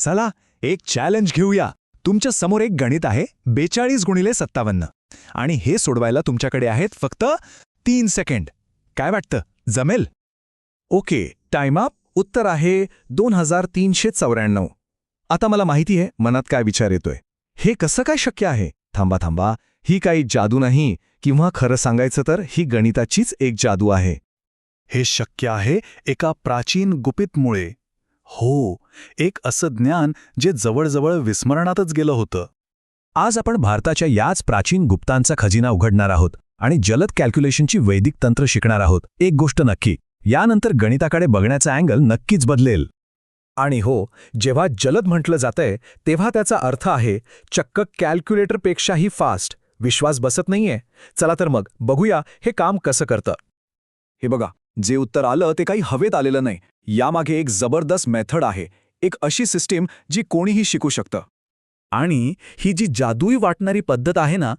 चला एक चॅलेंज घेऊया. तुमच्या समोर एक गणित आहे 42 गुणिले 57 आणि हे सोडवायला तुमच्याकडे आहेत फक्त 3 सेकंड. काय वाटतं, जमेल? Okay, time up. उत्तर आहे 2394. आता मला माहिती आहे मनात काय विचार येतोय. हे कसं काय शक्य आहे? थांबा, ही काही जादू नाही, किंवा खरं सांगायचं तर ही गणिताचीच एक जादू आहे. हे शक्य आहे एका प्राचीन गुपितमुळे. हो, एक असं ज्ञान जे जवळजवळ विस्मरणातच गेलं होतं. आज आपण भारताच्या याच प्राचीन गुप्तांचा खजिना उघडणार आहोत आणि जलद कॅल्क्युलेशनची वैदिक तंत्र शिकणार आहोत. एक गोष्ट नक्की, यानंतर गणिताकडे बघण्याचा अँगल नक्कीच बदलेल. आणि हो, जेव्हा जलद म्हटलं जातंय तेव्हा त्याचा अर्थ आहे चक्क कॅल्क्युलेटरपेक्षाही फास्ट. विश्वास बसत नाहीये? चला तर मग बघूया हे काम कसं करतं. हे बघा, जे उत्तर आलं ते काही हवेत आलेलं नाही. यामागे एक जबरदस्त मेथड आहे, एक अशी सिस्टीम जी कोणीही शिकू शकतं. आणि ही जी जादुई वाटणारी पद्धत आहे ना,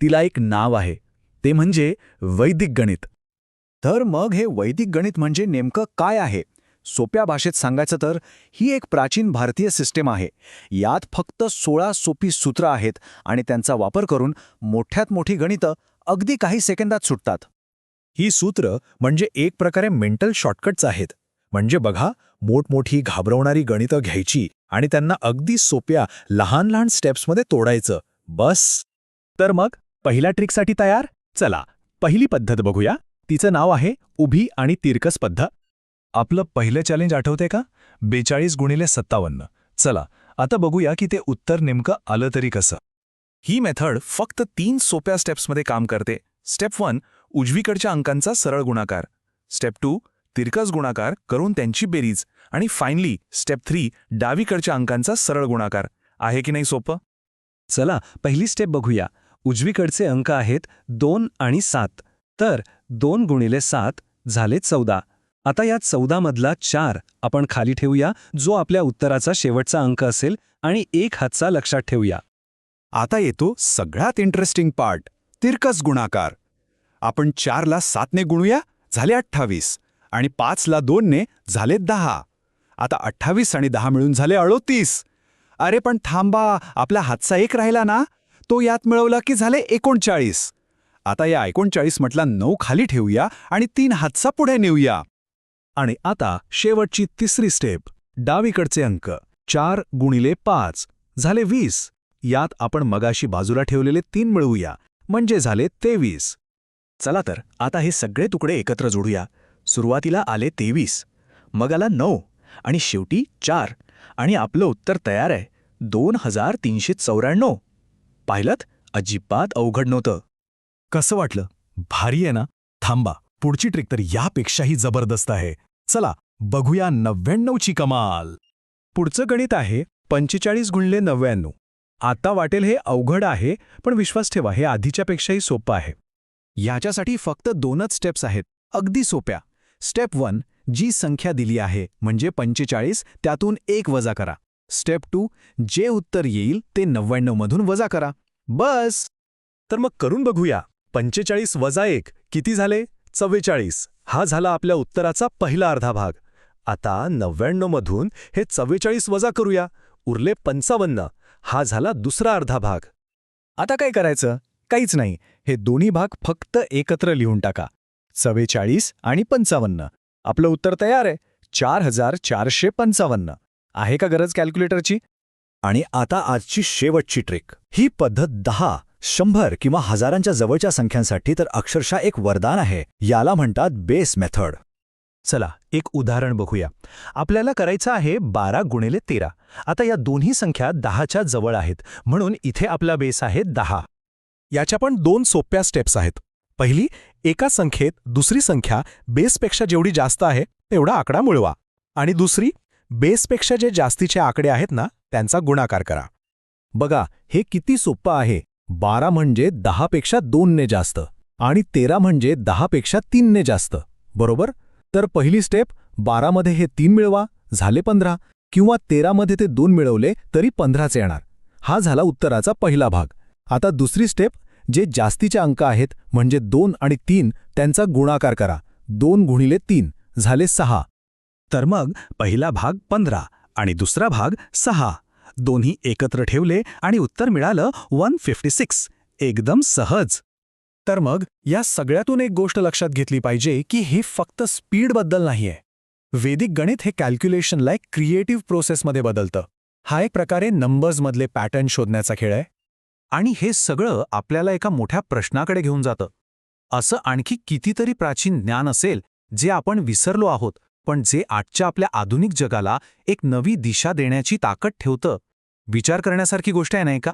तिला एक नाव आहे, ते म्हणजे वैदिक गणित. तर मग हे वैदिक गणित म्हणजे नेमकं काय आहे? सोप्या भाषेत सांगायचं तर ही एक प्राचीन भारतीय सिस्टीम आहे. यात फक्त 16 सोपी सूत्र आहेत आणि त्यांचा वापर करून मोठ्यात मोठी गणितं अगदी काही सेकंदात सुटतात. ही सूत्र म्हणजे एक प्रकारे मेंटल शॉर्टकट्स आहेत. म्हणजे बघा, मोठमोठी घाबरवणारी गणितं घ्यायची आणि त्यांना अगदी सोप्या लहान लहान स्टेप्समध्ये तोडायचं, बस. तर मग पहिल्या ट्रिकसाठी तयार? चला पहिली पद्धत बघूया. तिचं नाव आहे उभी आणि तिरकस पद्धत. आपलं पहिलं चॅलेंज आठवते का? 42 गुणिले 57. चला आता बघूया की ते उत्तर नेमकं आलं तरी कसं. ही मेथड फक्त 3 सोप्या स्टेप्समध्ये काम करते. स्टेप 1, उजवीकडच्या अंकांचा सरळ गुणाकार. स्टेप 2, तिरकस गुणाकार करून त्यांची बेरीज. आणि फायनली स्टेप 3, डावीकडच्या अंकांचा सरळ गुणाकार. आहे की नाही सोपं? चला पहिली स्टेप बघूया. उजवीकडचे अंक आहेत 2 आणि 7. तर 2 गुणिले 7 झाले 14. आता या 14 मधला 4 आपण खाली ठेवूया, जो आपल्या उत्तराचा शेवटचा अंक असेल, आणि 1 हातचा लक्षात ठेवूया. आता येतो सगळ्यात इंटरेस्टिंग पार्ट, तिरकस गुणाकार. आपण 4ला 7ने गुणूया, झाले 28, आणि 5ला 2ने झाले 10. आता 28 आणि 10 मिळून झाले 38. अरे पण थांबा, आपला हातचा 1 राहिला ना, तो यात मिळवला की झाले 39. आता या 39 म्हटला 9 खाली ठेवूया आणि 3 हातचा पुढे नेऊया. आणि आता शेवटची तिसरी स्टेप, डावीकडचे अंक. 4 गुणिले 5 झाले 20. यात आपण मगाशी बाजूला ठेवलेले 3 मिळवूया, म्हणजे झाले 23. चला तर आता हे सगळे तुकडे एकत्र जोडूया. सुरुवातीला आले 23, मग आला 9 आणि शेवटी 4, आणि आपलं उत्तर तयार आहे 2394. पाहिलंत? अजिबात अवघड नव्हतं. कसं वाटलं? भारी आहे ना? थांबा, पुढची ट्रिक तर यापेक्षाही जबरदस्त आहे. चला बघूया 99ची कमाल. पुढचं गणित आहे 45 गुणिले 99. आता वाटेल हे अवघड आहे, पण विश्वास ठेवा, हे आधीच्यापेक्षाही सोपं आहे. याच्यासाठी फक्त 2च स्टेप्स आहेत, अगदी सोप्या. स्टेप 1, जी संख्या दिली आहे म्हणजे 45, त्यातून 1 वजा करा. स्टेप 2, जे उत्तर येईल ते 99 मधून वजा करा, बस. तर मग करून बघूया. 45 वजा 1 किती झाले? 44. हा झाला आपल्या उत्तराचा पहिला अर्धा भाग. आता 99 मधून हे 44 वजा करूया, उरले 55. हा झाला दुसरा अर्धा भाग. आता काय करायचं? काहीच नाही, हे दोन्ही भाग फक्त एकत्र लिहून टाका. 44 आणि 55. आपलं उत्तर तयार आहे, 4455. आहे का गरज कॅल्क्युलेटरची? आणि आता आजची शेवटची ट्रिक. ही पद्धत 10, 100 किंवा हजारांच्या जवळच्या संख्यांसाठी तर अक्षरशः एक वरदान आहे. याला म्हणतात बेस मेथड. चला एक उदाहरण बघूया. आपल्याला करायचं आहे 12 गुणिले 13. आता या दोन्ही संख्या 10च्या जवळ आहेत, म्हणून इथे आपला बेस आहे 10. याच्या पण 2 सोप्या स्टेप्स आहेत. पहिली, एका संख्येत दुसरी संख्या बेसपेक्षा जेवढी जास्त आहे तेवढा आकडा मिळवा. आणि दुसरी, बेसपेक्षा जे जास्तीचे आकडे आहेत ना, त्यांचा गुणाकार करा. बघा हे किती सोपं आहे. 12 म्हणजे 10पेक्षा 2ने जास्त आणि 13 म्हणजे 10पेक्षा 3ने जास्त, बरोबर? तर पहिली स्टेप, 12मध्ये हे 3 मिळवा, झाले 15, किंवा 13मध्ये ते 2 मिळवले तरी 15च येणार. हा झाला उत्तराचा पहिला भाग. आता दुसरी स्टेप, जे जास्तीचे अंक आहेत म्हणजे 2 आणि 3 त्यांचा गुणाकार करा. 2 गुणिले 3 झाले 6. तर मग पहिला भाग 15 आणि दुसरा भाग 6. दोन्ही एकत्र ठेवले आणि उत्तर मिळालं 156. एकदम सहज. तर मग या सगळ्यातून एक गोष्ट लक्षात घेतली पाहिजे की हे फक्त स्पीडबद्दल नाहीये. वैदिक गणित हे कॅल्क्युलेशनला एक क्रिएटिव्ह प्रोसेसमध्ये बदलतं. हा एक प्रकारे नंबर्समधले पॅटर्न शोधण्याचा खेळ आहे. आणि हे सगळं आपल्याला एका मोठ्या प्रश्नाकडे घेऊन जातं. असं आणखी कितीतरी प्राचीन ज्ञान असेल जे आपण विसरलो आहोत, पण जे आजच्या आपल्या आधुनिक जगाला एक नवी दिशा देण्याची ताकद ठेवतं. विचार करण्यासारखी गोष्ट आहे नाही का?